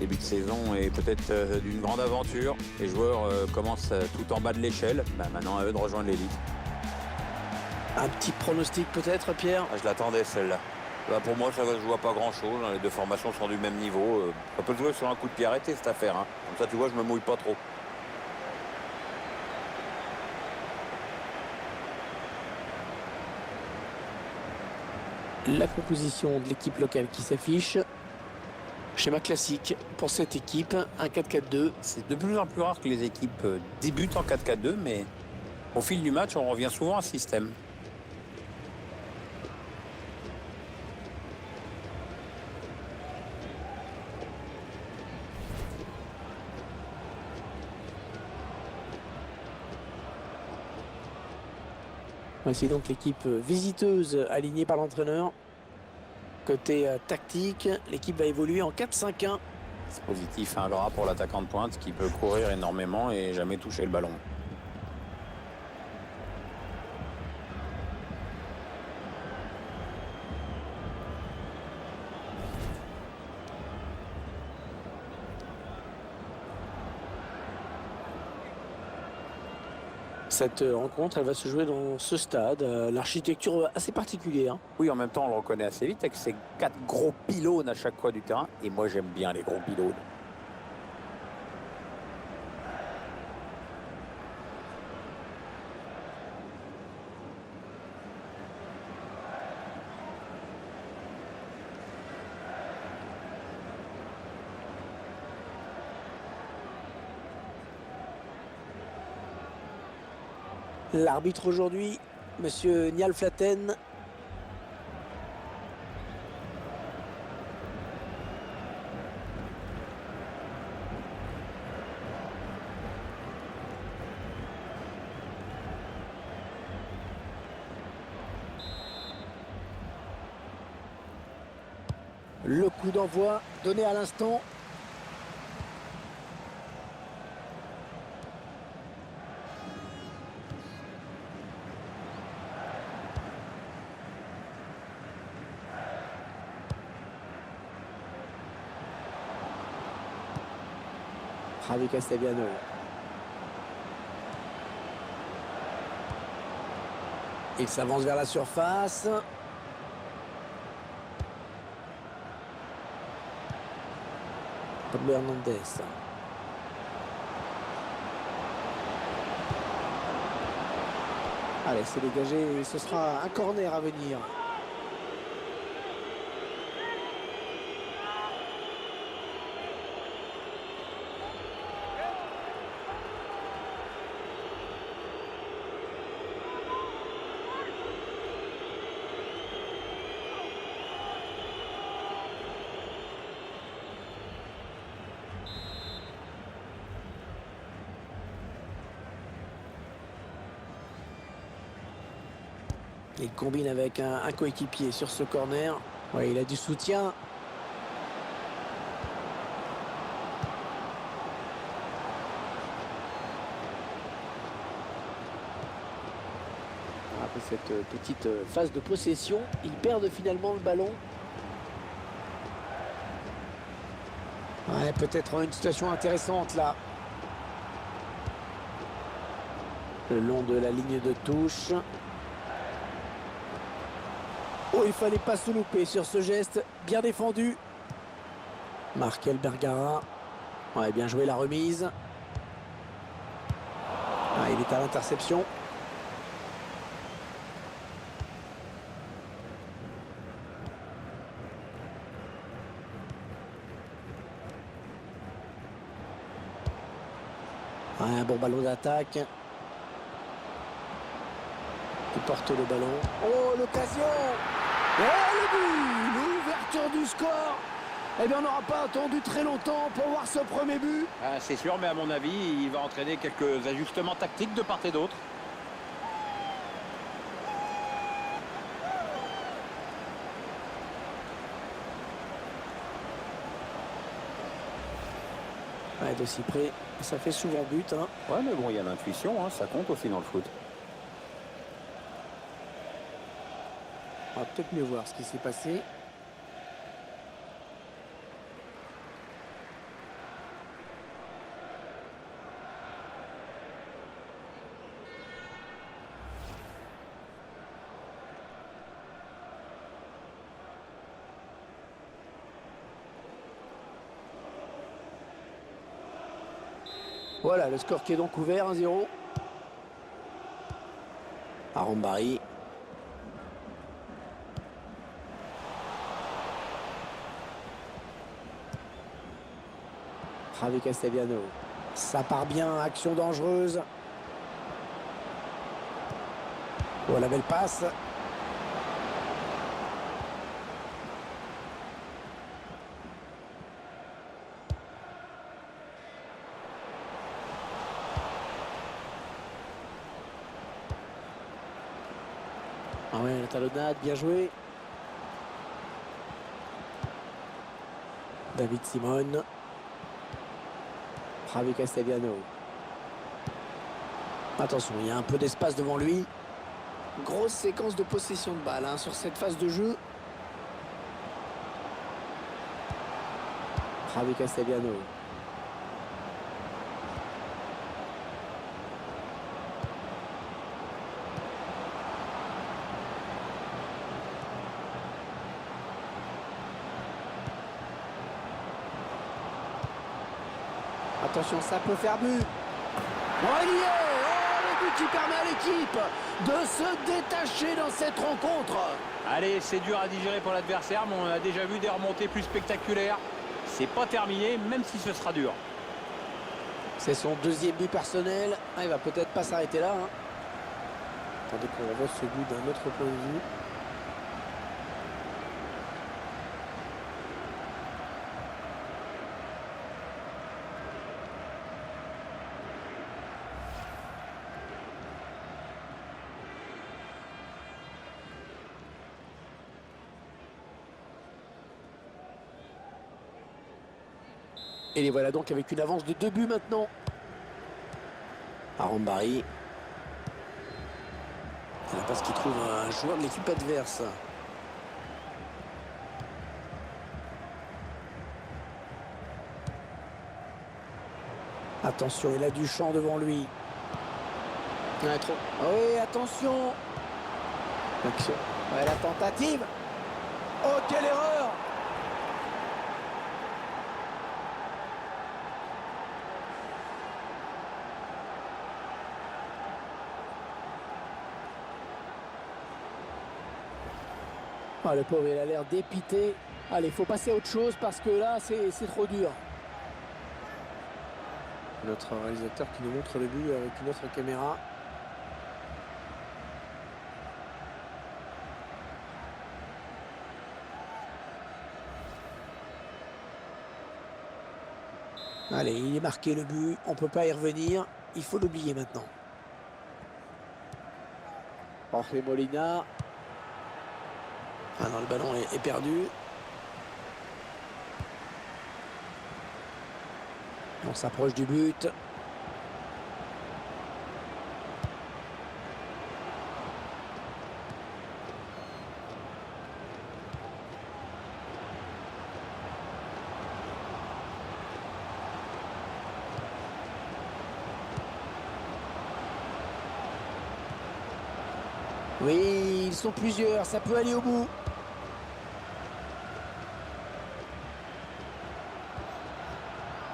début de saison est peut-être d'une grande aventure. Les joueurs commencent tout en bas de l'échelle. Maintenant, à eux de rejoindre l'élite. Un petit pronostic peut-être, Pierre? Je l'attendais, celle-là. Pour moi, ça ne se joue pas grand-chose. Les deux formations sont du même niveau. Ça peut jouer sur un coup de pied arrêté, cette affaire. Comme ça, tu vois, je me mouille pas trop. La composition de l'équipe locale qui s'affiche. Schéma classique pour cette équipe, un 4-4-2. C'est de plus en plus rare que les équipes débutent en 4-4-2, mais au fil du match, on revient souvent à ce système. Voici donc l'équipe visiteuse alignée par l'entraîneur. Côté tactique, l'équipe va évoluer en 4-5-1. C'est positif, Laura, pour l'attaquant de pointe qui peut courir énormément et jamais toucher le ballon. Cette rencontre, elle va se jouer dans ce stade. L'architecture assez particulière. Oui, en même temps, on le reconnaît assez vite avec ces 4 gros pylônes à chaque coin du terrain. Et moi, j'aime bien les gros pylônes. L'arbitre aujourd'hui, monsieur Niall Flaten. Le coup d'envoi donné à l'instant. Javi Castellanos. Il s'avance vers la surface. Pablo Hernandez. Allez, c'est dégagé et ce sera un corner à venir. Il combine avec un coéquipier sur ce corner. Ouais, il a du soutien. Après cette petite phase de possession, ils perdent finalement le ballon. Ouais, peut-être une situation intéressante là. Le long de la ligne de touche. Oh, il fallait pas se louper sur ce geste. Bien défendu. Markel Bergara. Ouais, bien joué la remise. Ah, il est à l'interception. Ouais, un bon ballon d'attaque. Il porte le ballon. Oh, l'occasion! Oh, le but! L'ouverture du score! Eh bien, on n'aura pas attendu très longtemps pour voir ce premier but. C'est sûr, mais à mon avis, il va entraîner quelques ajustements tactiques de part et d'autre. Ouais, d'aussi près, ça fait souvent but. Hein. Ouais, mais bon, il y a l'intuition, ça compte aussi dans le foot. On va peut-être mieux voir ce qui s'est passé. Voilà, le score qui est donc ouvert, 1-0. Arambari. Javi Castellano. Ça part bien, action dangereuse. Oh, la belle passe. Ah ouais, la talonnade, bien joué. David Simon. Javi Castellano. Attention, il y a un peu d'espace devant lui. Grosse séquence de possession de balle hein, sur cette phase de jeu. Javi Castellano. Attention, ça peut faire but. Oh, il y est. Oh, le but qui permet à l'équipe de se détacher dans cette rencontre. Allez, c'est dur à digérer pour l'adversaire, mais on a déjà vu des remontées plus spectaculaires. C'est pas terminé, même si ce sera dur. C'est son deuxième but personnel. Ah, il va peut-être pas s'arrêter là. Hein. Attendez qu'on revoie ce but d'un autre point de vue. Et les voilà donc avec une avance de 2 buts maintenant. Arambari. C'est la passe qui trouve un joueur de l'équipe adverse. Attention, il a du champ devant lui. Ouais, trop. Ah oui, attention. Action. Ouais, la tentative. Oh, quelle erreur! Ah, le pauvre, il a l'air dépité. Allez, il faut passer à autre chose parce que là, c'est trop dur. Notre réalisateur qui nous montre le but avec une autre caméra. Allez, il est marqué le but. On ne peut pas y revenir. Il faut l'oublier maintenant. Jorge Molina. Ah non, le ballon est perdu. On s'approche du but. Oui, ils sont plusieurs, ça peut aller au bout.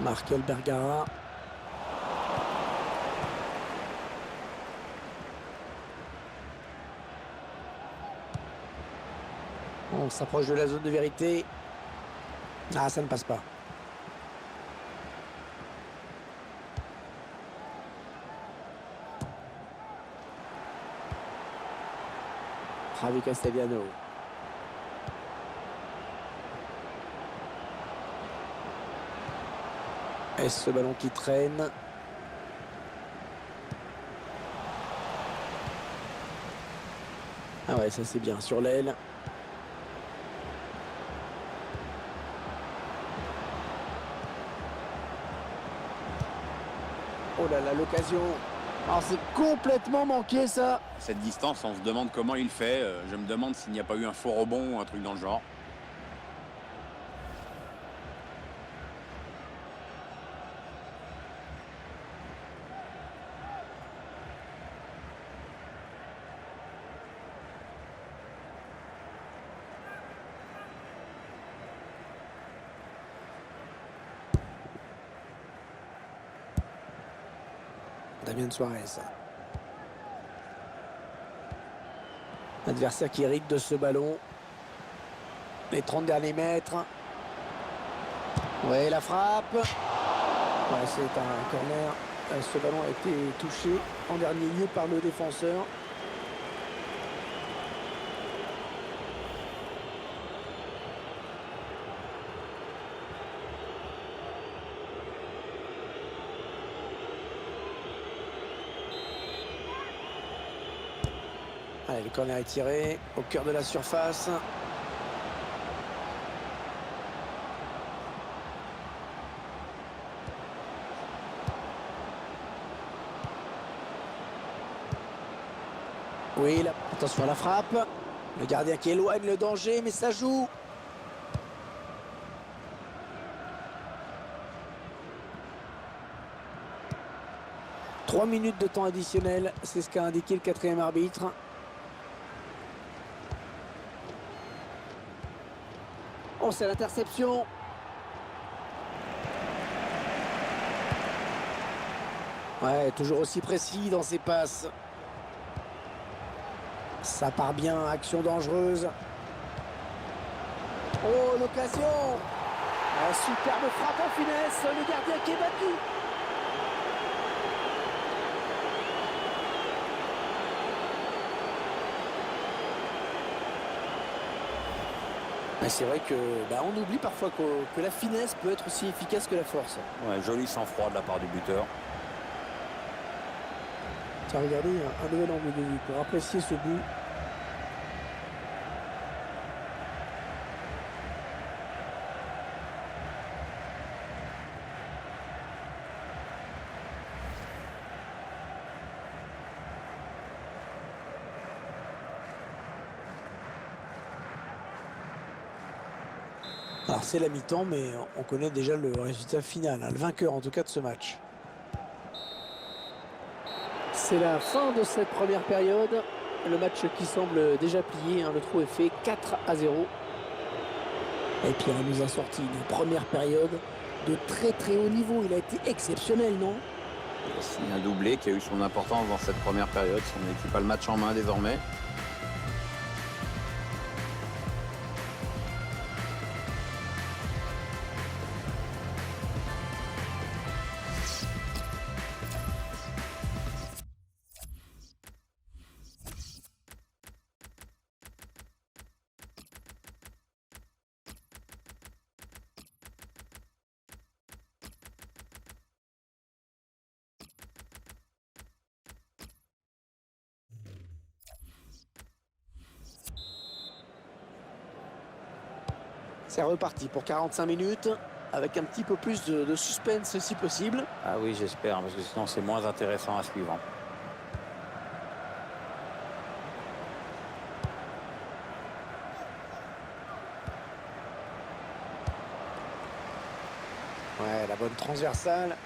Markel Bergara. On s'approche de la zone de vérité. Ah, ça ne passe pas. Javi Castellano. Est-ce ce ballon qui traîne? Ah ouais, ça c'est bien, sur l'aile. Oh là là, l'occasion. Alors c'est complètement manqué ça. Cette distance, on se demande comment il fait. Je me demande s'il n'y a pas eu un faux rebond ou un truc dans le genre. Damien Suarez. L'adversaire qui hérite de ce ballon. Les 30 derniers mètres. Ouais, la frappe. Ouais, c'est un corner. Ce ballon a été touché en dernier lieu par le défenseur. Allez, le corner est tiré au cœur de la surface. Oui, attention à la frappe. Le gardien qui éloigne le danger, mais ça joue. « 3 minutes de temps additionnel, c'est ce qu'a indiqué le quatrième arbitre. Oh, c'est l'interception. Ouais, toujours aussi précis dans ses passes. Ça part bien, action dangereuse. Oh, l'occasion. Superbe frappe en finesse, le gardien qui est battu. C'est vrai que on oublie parfois que la finesse peut être aussi efficace que la force. Ouais, joli sang-froid de la part du buteur. Tiens, regardez, un nouvel angle de vue pour apprécier ce but. Alors c'est la mi-temps, mais on connaît déjà le résultat final, le vainqueur en tout cas de ce match. C'est la fin de cette première période. Le match qui semble déjà plié, le trou est fait 4-0. Et Pierre nous a sorti une première période de très très haut niveau. Il a été exceptionnel, non? C'est un doublé qui a eu son importance dans cette première période. Son équipe a le match en main désormais. C'est reparti pour 45 minutes, avec un petit peu plus de suspense si possible. Ah oui, j'espère, parce que sinon c'est moins intéressant à suivre. Ouais, la bonne transversale.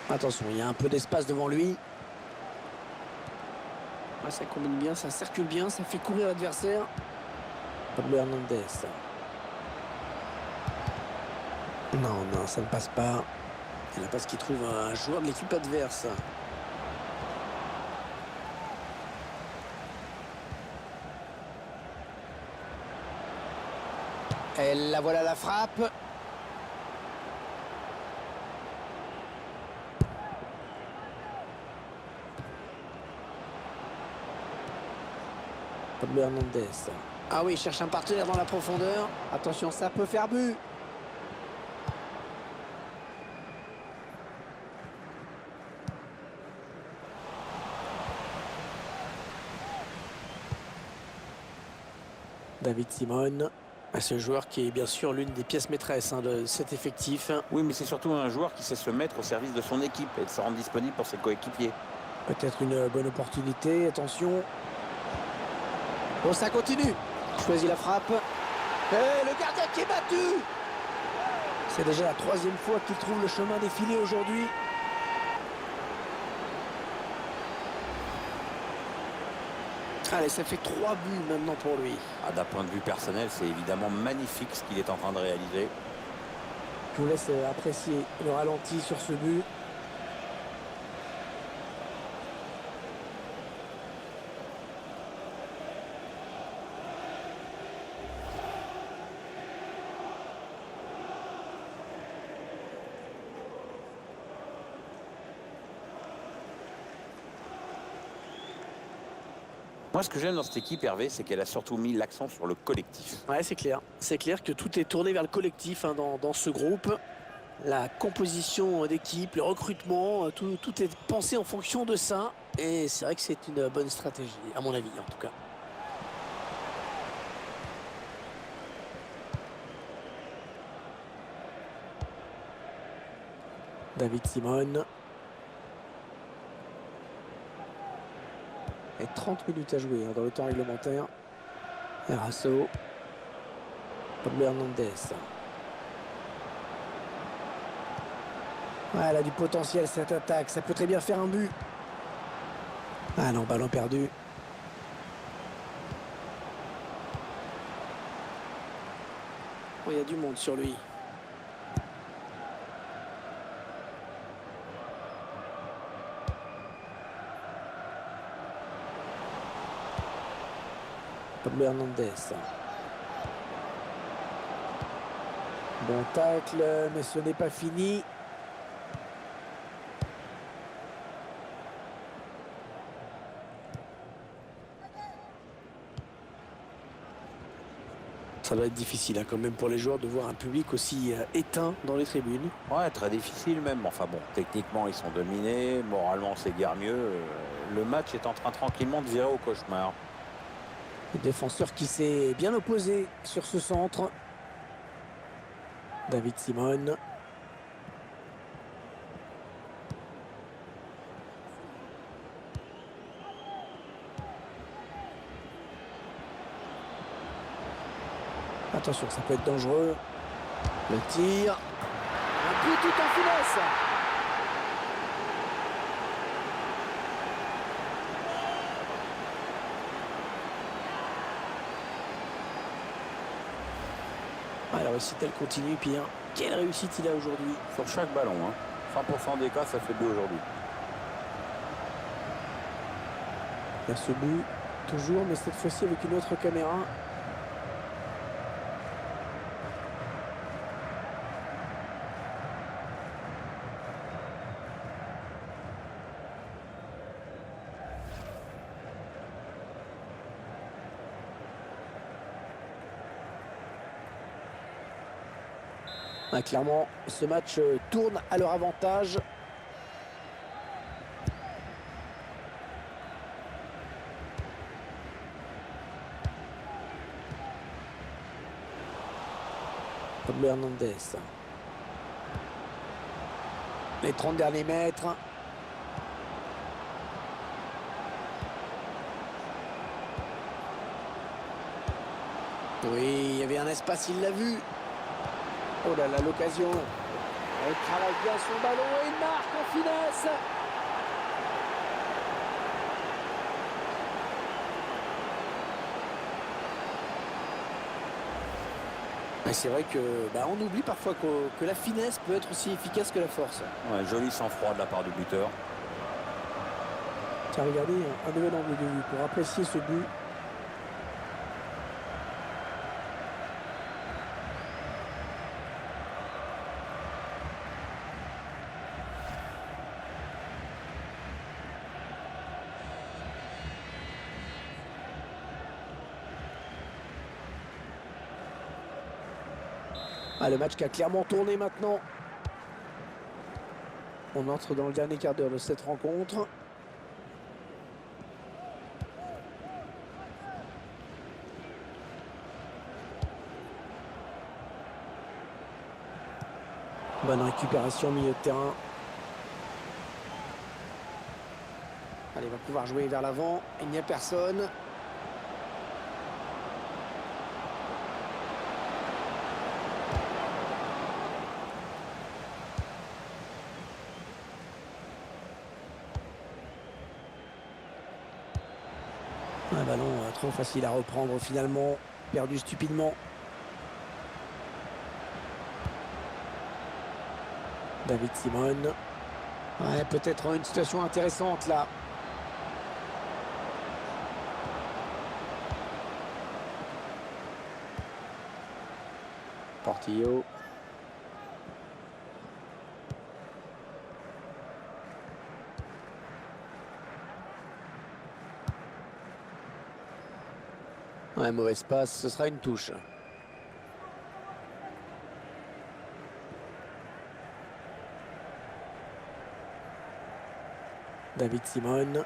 Attention, il y a un peu d'espace devant lui. Ouais, ça combine bien, ça circule bien, ça fait courir l'adversaire. Pablo Hernandez. Non, ça ne passe pas. C'est la passe qui trouve un joueur de l'équipe adverse. Et la voilà la frappe. Pablo Hernandez. Ah oui, il cherche un partenaire dans la profondeur. Attention, ça peut faire but. David Simon, ce joueur qui est bien sûr l'une des pièces maîtresses de cet effectif. Oui, mais c'est surtout un joueur qui sait se mettre au service de son équipe et de se rendre disponible pour ses coéquipiers. Peut-être une bonne opportunité, attention. Oh, ça continue. Choisit la frappe. Et le gardien qui est battu. C'est déjà la 3e fois qu'il trouve le chemin des filets aujourd'hui. Allez, ça fait 3 buts maintenant pour lui. D'un point de vue personnel, c'est évidemment magnifique ce qu'il est en train de réaliser. Je vous laisse apprécier le ralenti sur ce but. Moi, ce que j'aime dans cette équipe, Hervé, c'est qu'elle a surtout mis l'accent sur le collectif. Ouais, c'est clair. C'est clair que tout est tourné vers le collectif hein, dans ce groupe. La composition d'équipe, le recrutement, tout est pensé en fonction de ça. Et c'est vrai que c'est une bonne stratégie, à mon avis en tout cas. David Simon. Et 30 minutes à jouer hein, dans le temps réglementaire. Erasso. Pablo Hernandez. Ouais, elle a du potentiel cette attaque. Ça peut très bien faire un but. Ah non, ballon perdu. Oh, il y a du monde sur lui. Pablo Hernandez. Bon tacle, mais ce n'est pas fini. Ça va être difficile hein, quand même pour les joueurs de voir un public aussi éteint dans les tribunes. Ouais, très difficile même. Enfin bon, techniquement, ils sont dominés. Moralement, c'est guère mieux. Le match est en train tranquillement de virer au cauchemar. Le défenseur qui s'est bien opposé sur ce centre. David Simon. Attention, ça peut être dangereux. Le tir. Un but tout en finesse. Ah, la réussite, elle continue. Puis, hein, quelle réussite il a aujourd'hui. Sur chaque ballon, hein. 100% des cas, ça fait 2 aujourd'hui. Il y a ce but, toujours, mais cette fois-ci avec une autre caméra. Ah, clairement, ce match tourne à leur avantage. Pablo Hernandez. Les 30 derniers mètres. Oui, il y avait un espace, il l'a vu. Oh là là, l'occasion. Elle travaille bien son ballon et il marque en finesse. Et c'est vrai que on oublie parfois que la finesse peut être aussi efficace que la force. Ouais, joli sang-froid de la part du buteur. Tiens, regardez, un nouvel angle de vue pour apprécier ce but. Ah, le match qui a clairement tourné maintenant. On entre dans le dernier quart d'heure de cette rencontre. Bonne récupération au milieu de terrain. Allez, il va pouvoir jouer vers l'avant. Il n'y a personne. Un ballon trop facile à reprendre finalement. Perdu stupidement. David Simon. Ouais, peut-être une situation intéressante là. Portillo. Ouais, mauvaise passe, ce sera une touche. David Simon.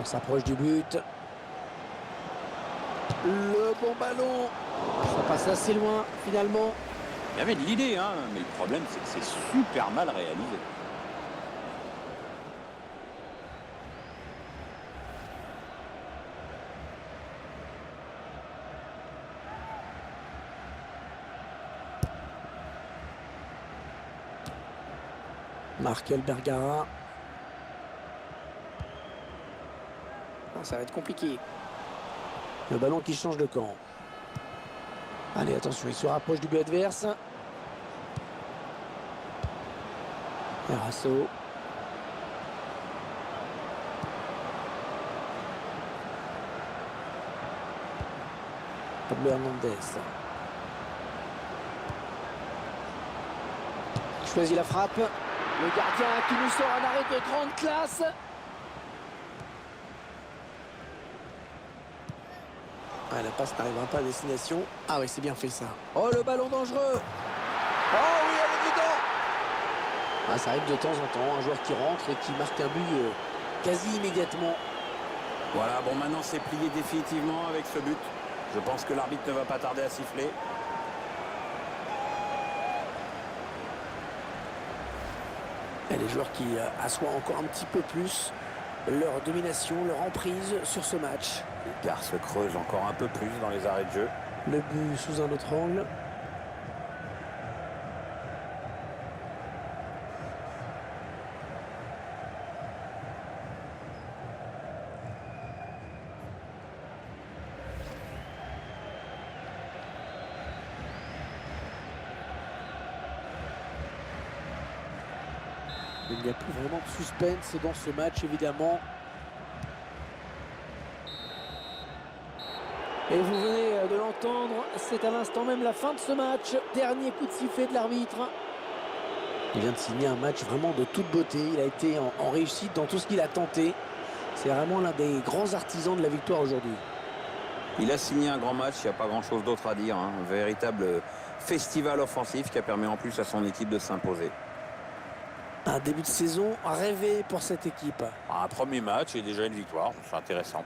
On s'approche du but. Le bon ballon. Ça passe assez loin finalement. Il y avait de l'idée, hein, mais le problème, c'est que c'est super mal réalisé. Markel Bergara. Ça va être compliqué. Le ballon qui change de camp. Allez, attention, il se rapproche du but adverse. Erasso. Pablo Hernandez. Il choisit la frappe. Le gardien qui nous sort un arrêt de grande classe. Ah, la passe n'arrivera pas à destination. Ah oui, c'est bien fait ça. Oh, le ballon dangereux. Oh oui, elle est dedans. Ah, ça arrive de temps en temps, un joueur qui rentre et qui marque un but quasi immédiatement. Voilà, bon, maintenant c'est plié définitivement avec ce but. Je pense que l'arbitre ne va pas tarder à siffler. Et les joueurs qui assoient encore un petit peu plus leur domination, leur emprise sur ce match. L'écart se creuse encore un peu plus dans les arrêts de jeu. Le but sous un autre angle. Il n'y a plus vraiment de suspense dans ce match, évidemment. Et vous venez de l'entendre, c'est à l'instant même la fin de ce match. Dernier coup de sifflet de l'arbitre. Il vient de signer un match vraiment de toute beauté. Il a été en réussite dans tout ce qu'il a tenté. C'est vraiment l'un des grands artisans de la victoire aujourd'hui. Il a signé un grand match, il n'y a pas grand-chose d'autre à dire. Un véritable festival offensif qui a permis en plus à son équipe de s'imposer. Un début de saison rêvé pour cette équipe. Un premier match et déjà une victoire, c'est intéressant.